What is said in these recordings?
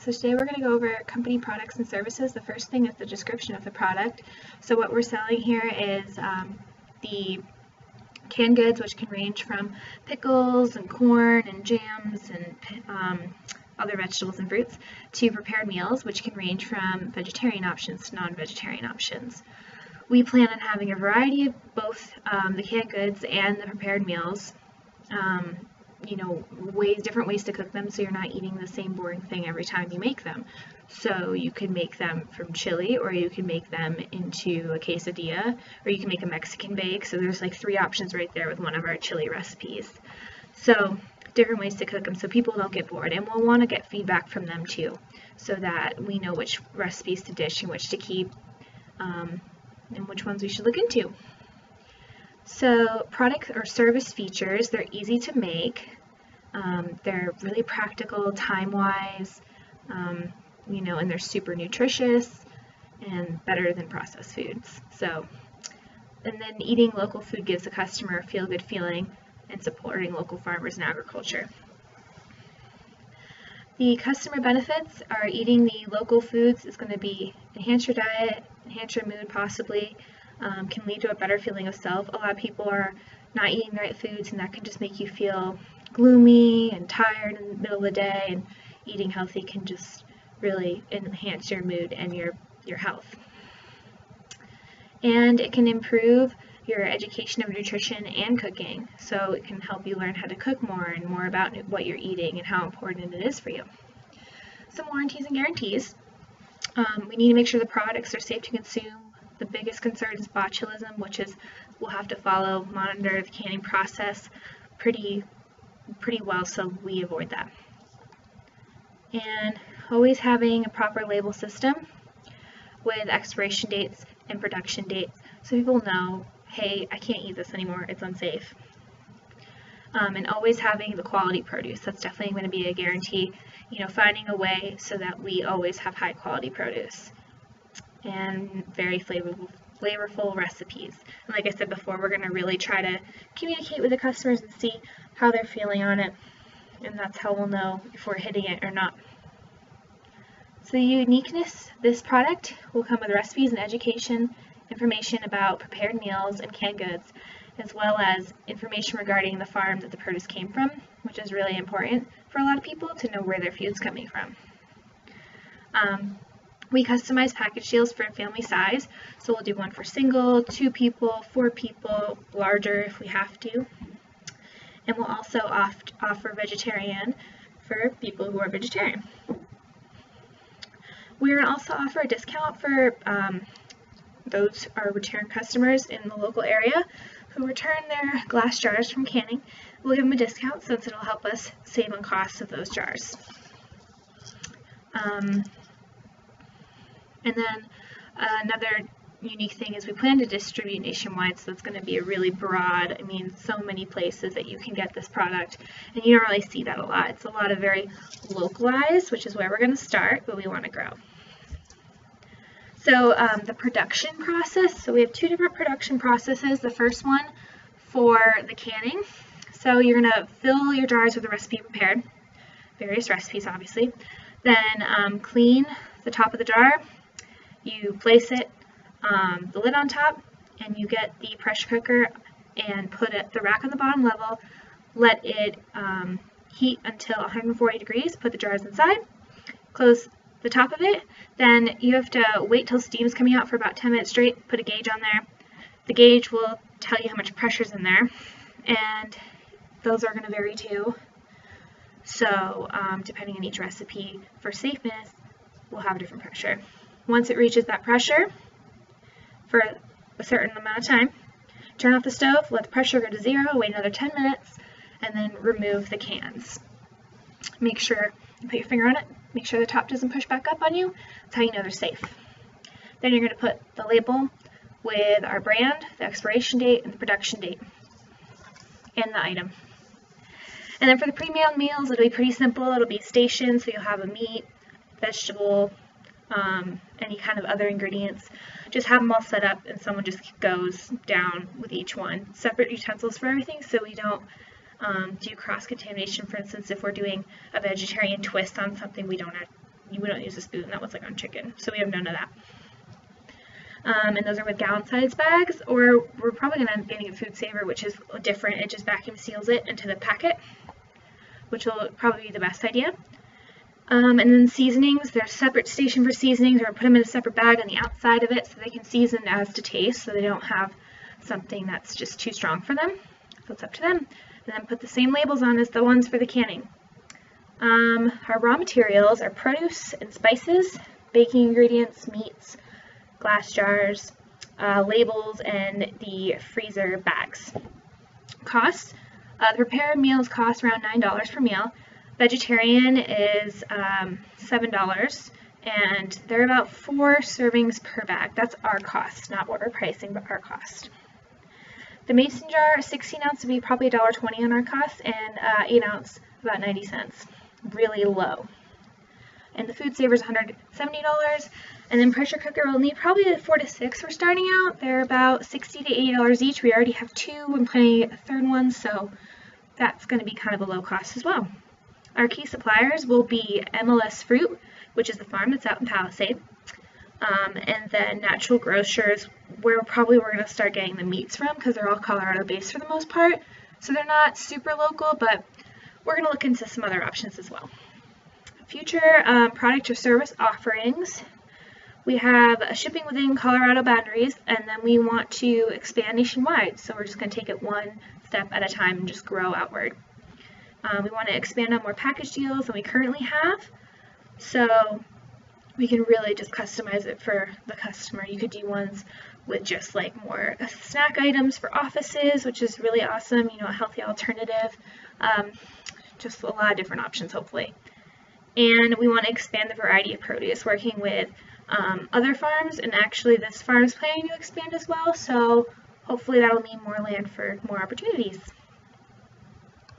So today we're going to go over company products and services. The first thing is the description of the product. So what we're selling here is the canned goods, which can range from pickles and corn and jams and other vegetables and fruits, to prepared meals, which can range from vegetarian options to non-vegetarian options. We plan on having a variety of both the canned goods and the prepared meals. Different ways to cook them, so you're not eating the same boring thing every time you make them. So you can make them from chili, or you can make them into a quesadilla, or you can make a Mexican bake. So there's like 3 options right there with one of our chili recipes. So different ways to cook them so people don't get bored, and we'll want to get feedback from them too, so that we know which recipes to dish and which to keep, and which ones we should look into. So product or service features, they're easy to make. They're really practical time-wise, and they're super nutritious and better than processed foods. And then eating local food gives the customer a feel-good feeling and supporting local farmers and agriculture. The customer benefits are eating the local foods is going to be enhance your diet, enhance your mood possibly, can lead to a better feeling of self. A lot of people are not eating the right foods, and that can just make you feel gloomy and tired in the middle of the day, and eating healthy can just really enhance your mood and your health. And it can improve your education of nutrition and cooking, so it can help you learn how to cook more and more about what you're eating and how important it is for you. Some warranties and guarantees. We need to make sure the products are safe to consume. The biggest concern is botulism, which is we'll have to monitor the canning process pretty well, so we avoid that. And always having a proper label system with expiration dates and production dates, so people know, hey, I can't eat this anymore, it's unsafe. And always having the quality produce. That's definitely going to be a guarantee, finding a way so that we always have high quality produce. And very flavorful recipes. And like I said before, we're going to really try to communicate with the customers and see how they're feeling on it, and that's how we'll know if we're hitting it or not. So the uniqueness of this product will come with recipes and education, information about prepared meals and canned goods, as well as information regarding the farm that the produce came from, which is really important for a lot of people to know where their food's coming from. We customize package deals for family size, so we'll do one for single, 2 people, 4 people, larger if we have to. And we'll also offer vegetarian for people who are vegetarian. We're going to also offer a discount for those are return customers in the local area who return their glass jars from canning. We'll give them a discount since it'll help us save on costs of those jars. And then another unique thing is we plan to distribute nationwide, so it's going to be a really broad, so many places that you can get this product, and you don't really see that a lot. It's a lot of very localized, which is where we're going to start, but we want to grow. So the production process, so we have 2 different production processes. The first one for the canning, so you're going to fill your jars with a recipe prepared, various recipes obviously, then clean the top of the jar. You place it, the lid on top, and you get the pressure cooker and put the rack on the bottom level, let it heat until 140 degrees, put the jars inside, close the top of it, then you have to wait till steam is coming out for about 10 minutes straight, put a gauge on there. The gauge will tell you how much pressure is in there, and those are going to vary too. So depending on each recipe, for safeness, we'll have a different pressure. Once it reaches that pressure for a certain amount of time, turn off the stove, let the pressure go to 0, wait another 10 minutes, and then remove the cans. Make sure you put your finger on it, make sure the top doesn't push back up on you. That's how you know they're safe. Then you're going to put the label with our brand, the expiration date, and the production date, and the item. And then for the pre-meal meals, it'll be pretty simple. It'll be stationed, so you'll have a meat, vegetable, any kind of other ingredients. Just have them all set up, and someone just goes down with each one. Separate utensils for everything, so we don't do cross-contamination. For instance, if we're doing a vegetarian twist on something, we don't we don't use a spoon. That was like on chicken, so we have none of that. And those are with gallon-sized bags, or we're probably going to end up getting a Food Saver, which is different. It just vacuum seals it into the packet, which will probably be the best idea. And then seasonings, there's a separate station for seasonings, or put them in a separate bag on the outside of it so they can season as to taste, so they don't have something that's just too strong for them. So it's up to them. And then put the same labels on as the ones for the canning. Our raw materials are produce and spices, baking ingredients, meats, glass jars, labels, and the freezer bags. Costs. The prepared meals cost around $9 per meal. Vegetarian is $7, and they're about 4 servings per bag. That's our cost, not what we're pricing, but our cost. The mason jar, 16 ounce, would be probably $1.20 on our cost, and 8 ounce, about 90 cents. Really low. And the Food Saver is $170. And then pressure cooker will need probably 4 to 6 for starting out. They're about $60 to $80 each. We already have 2 and planning a third one, so that's going to be kind of a low cost as well. Our key suppliers will be MLS Fruit, which is the farm that's out in Palisade, and then Natural Grocers, where we're going to start getting the meats from, because they're all Colorado-based for the most part. So they're not super local, but we're going to look into some other options as well. Future product or service offerings. We have shipping within Colorado boundaries, and then we want to expand nationwide. So we're just going to take it one step at a time and just grow outward. We want to expand on more package deals than we currently have, so we can really just customize it for the customer. You could do ones with just like more snack items for offices, which is really awesome, a healthy alternative. Just a lot of different options, hopefully. And we want to expand the variety of produce, working with other farms, and actually this farm is planning to expand as well, so hopefully that'll mean more land for more opportunities.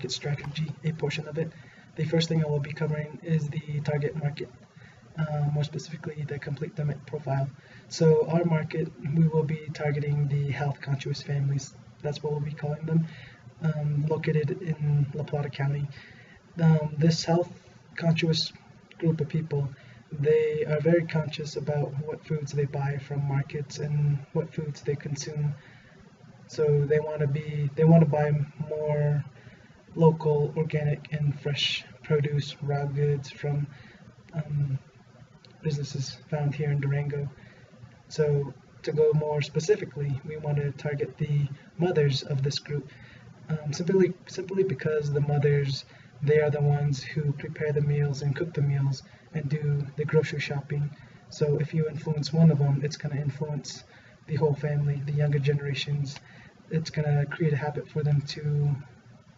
Strategy, a portion of it. The first thing I will be covering is the target market, more specifically the complete limit profile. So our market, we will be targeting the health conscious families. That's what we'll be calling them, located in La Plata County. This health conscious group of people, they are very conscious about what foods they buy from markets and what foods they consume. So they want to buy more local, organic, and fresh produce, raw goods from businesses found here in Durango. So to go more specifically, we want to target the mothers of this group, simply because the mothers, they are the ones who prepare the meals and cook the meals and do the grocery shopping. So if you influence one of them, it's going to influence the whole family, the younger generations. It's going to create a habit for them to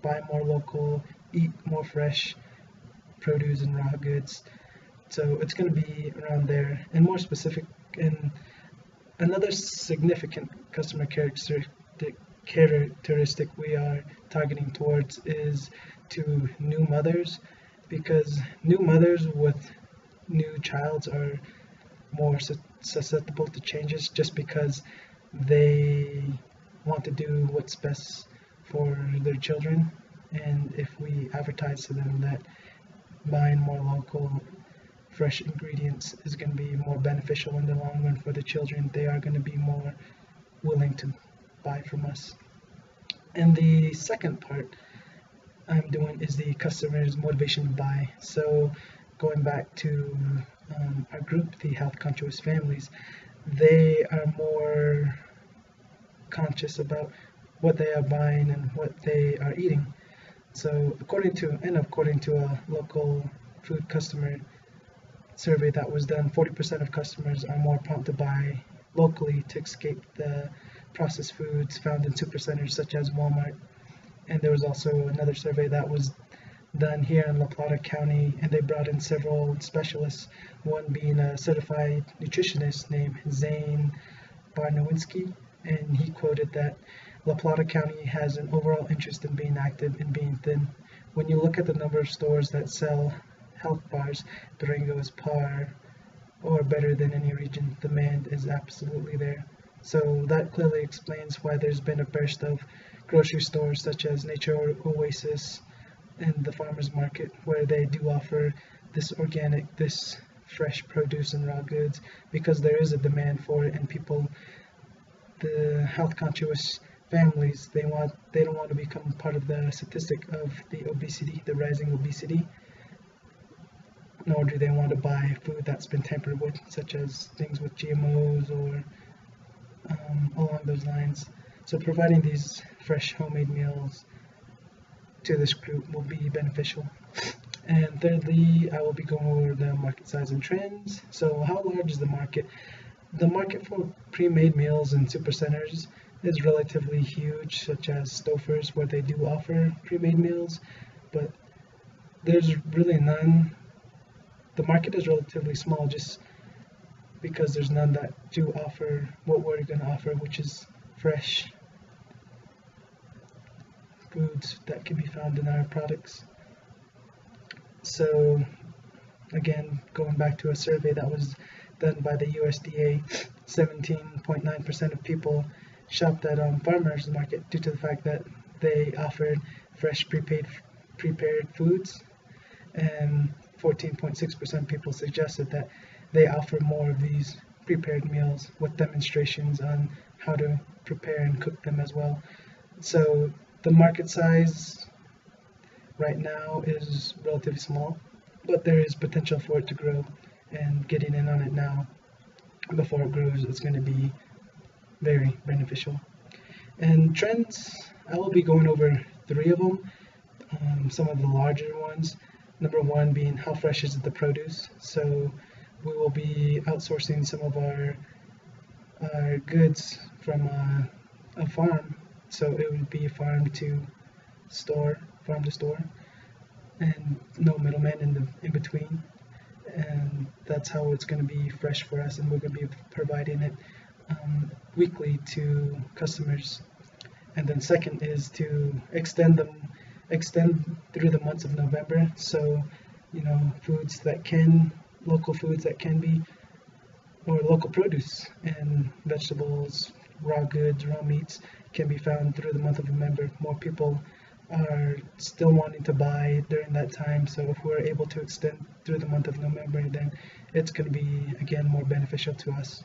buy more local, eat more fresh produce and raw goods. So it's going to be around there. And more specific, and another significant customer characteristic we are targeting towards is to new mothers, because new mothers with new childs are more susceptible to changes, just because they want to do what's best for their children. And if we advertise to them that buying more local, fresh ingredients is going to be more beneficial in the long run for the children, they are going to be more willing to buy from us. And the second part I'm doing is the customer's motivation to buy. So going back to our group, the health conscious families, they are more conscious about what they are buying and what they are eating. So according to a local food customer survey that was done, 40% of customers are more prompt to buy locally to escape the processed foods found in supercenters such as Walmart. And there was also another survey that was done here in La Plata County, and they brought in several specialists, one being a certified nutritionist named Zane Barnowinski, and he quoted that La Plata County has an overall interest in being active and being thin. When you look at the number of stores that sell health bars, Durango is par or better than any region. Demand is absolutely there. So that clearly explains why there's been a burst of grocery stores such as Nature Oasis and the Farmers Market, where they do offer this organic, this fresh produce and raw goods because there is a demand for it, and people, the health conscious families, they don't want to become part of the statistic of the obesity, the rising obesity, nor do they want to buy food that's been tampered with, such as things with GMOs or along those lines. So providing these fresh homemade meals to this group will be beneficial. And thirdly, I will be going over the market size and trends. So how large is the market? The market for pre-made meals and supercenters is relatively huge, such as Stouffer's, where they do offer pre-made meals, but there's really none. The market is relatively small just because there's none that do offer what we're going to offer, which is fresh foods that can be found in our products. So again, going back to a survey that was done by the USDA, 17.9% of people shopped at farmers market due to the fact that they offered fresh prepared foods, and 14.6% people suggested that they offer more of these prepared meals with demonstrations on how to prepare and cook them as well. So the market size right now is relatively small, but there is potential for it to grow, and getting in on it now before it grows is going to be very beneficial. And trends, I will be going over 3 of them, some of the larger ones. Number 1 being how fresh is the produce. So we will be outsourcing some of our goods from a farm, so it would be farm to store, and no middleman in between. And that's how it's going to be fresh for us, and we're going to be providing it weekly to customers. And then second is to extend through the months of November. So, local foods that can be, or local produce and vegetables, raw goods, raw meats can be found through the month of November. More people are still wanting to buy during that time, so if we're able to extend through the month of November, then it's going to be again more beneficial to us.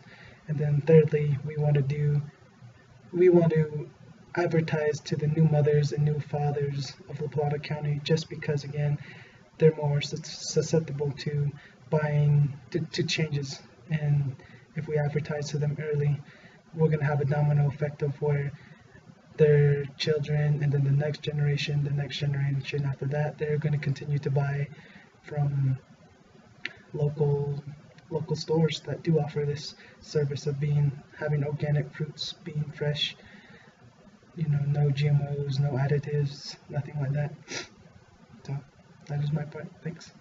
And then thirdly, we want to advertise to the new mothers and new fathers of La Plata County, just because again they're more susceptible to buying to changes, and if we advertise to them early, we're going to have a domino effect of where their children and then the next generation after that, they're going to continue to buy from local stores that do offer this service of having organic fruits, being fresh, no GMOs, no additives, nothing like that. So that is my part. Thanks.